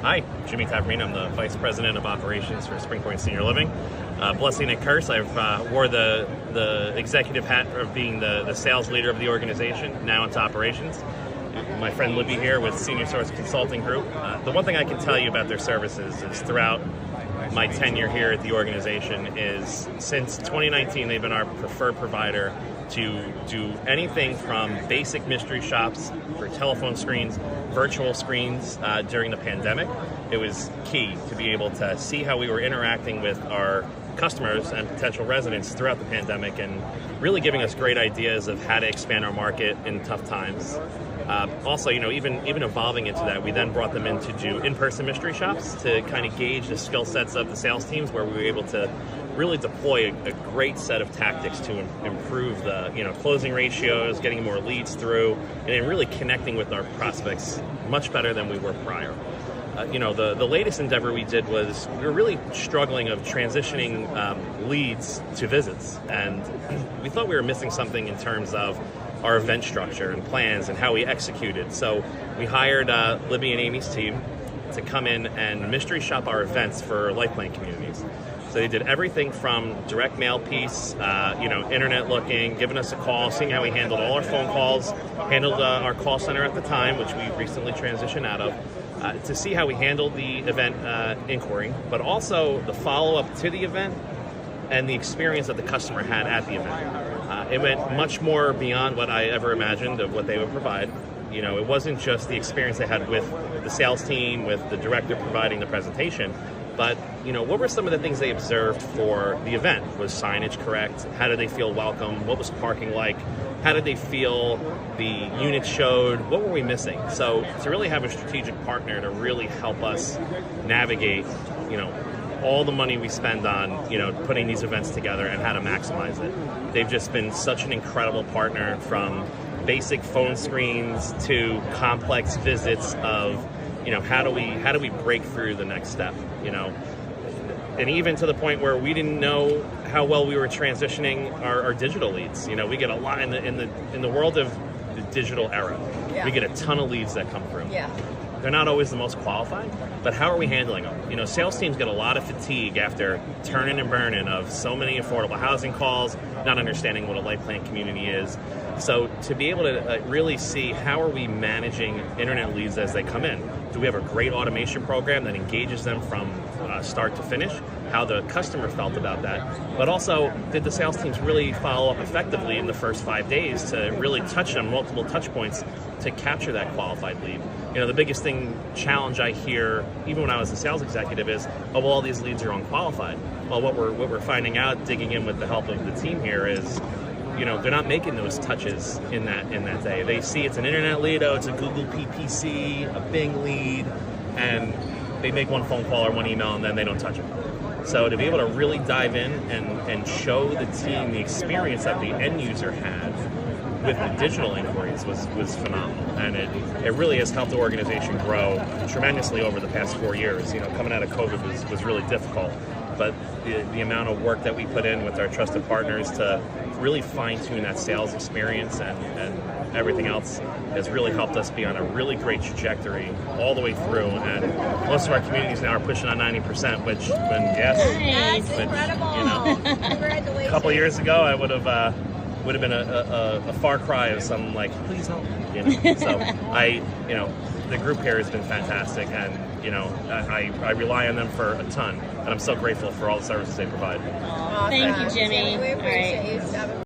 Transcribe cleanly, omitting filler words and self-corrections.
Hi, Jimmy Taverino. I'm the Vice President of Operations for Springpoint Senior Living. Blessing and curse, I've wore the executive hat of being the sales leader of the organization, now into operations. My friend Libby here with Senior Source Consulting Group. The one thing I can tell you about their services is throughout my tenure here at the organization is since 2019 they've been our preferred provider to do anything from basic mystery shops for telephone screens, virtual screens during the pandemic. It was key to be able to see how we were interacting with our customers and potential residents throughout the pandemic and really giving us great ideas of how to expand our market in tough times. Also, even evolving into that, we then brought them in to do in-person mystery shops to kind of gauge the skill sets of the sales teams, where we were able to really deploy a great set of tactics to improve the closing ratios, getting more leads through, and then really connecting with our prospects much better than we were prior. The latest endeavor we did was we were really struggling of transitioning leads to visits, and we thought we were missing something in terms of our event structure and plans and how we executed. So we hired Libby and Amy's team to come in and mystery shop our events for life plan communities. So they did everything from direct mail piece, internet looking, giving us a call, seeing how we handled all our phone calls, handled our call center at the time, which we recently transitioned out of, to see how we handled the event inquiry, but also the follow-up to the event and the experience that the customer had at the event. It went much more beyond what I ever imagined of what they would provide. It wasn't just the experience they had with the sales team, with the director providing the presentation, but what were some of the things they observed for the event? Was signage correct? How did they feel welcome? What was parking like? How did they feel the units showed? What were we missing? So to really have a strategic partner to really help us navigate, all the money we spend on, putting these events together and how to maximize it. They've just been such an incredible partner, from basic phone screens to complex visits of, how do we break through the next step, and even to the point where we didn't know how well we were transitioning our digital leads. We get a lot in the world of the digital era. Yeah. We get a ton of leads that come through. Yeah. They're not always the most qualified, but how are we handling them? Sales teams get a lot of fatigue after turning and burning of so many affordable housing calls, not understanding what a life plan community is. So to be able to really see how are we managing internet leads as they come in? Do we have a great automation program that engages them from start to finish? How the customer felt about that. But also, did the sales teams really follow up effectively in the first 5 days to really touch on multiple touch points to capture that qualified lead? The biggest challenge I hear, even when I was a sales executive, is, all these leads are unqualified. Well, what we're finding out, digging in with the help of the team here, is they're not making those touches in that day. They see it's an internet lead, it's a Google PPC, a Bing lead, and they make one phone call or one email and then they don't touch it. So to be able to really dive in and show the team the experience that the end user had with the digital inquiries was phenomenal. And it really has helped the organization grow tremendously over the past 4 years. Coming out of COVID was really difficult. But the amount of work that we put in with our trusted partners to really fine-tune that sales experience and everything else has really helped us be on a really great trajectory all the way through. And most of our communities now are pushing on 90%, which, Incredible. A couple of years ago, I would have been a far cry of some please help me. So the group here has been fantastic, and I rely on them for a ton, and I'm so grateful for all the services they provide. Thank you, Jimmy. We appreciate you.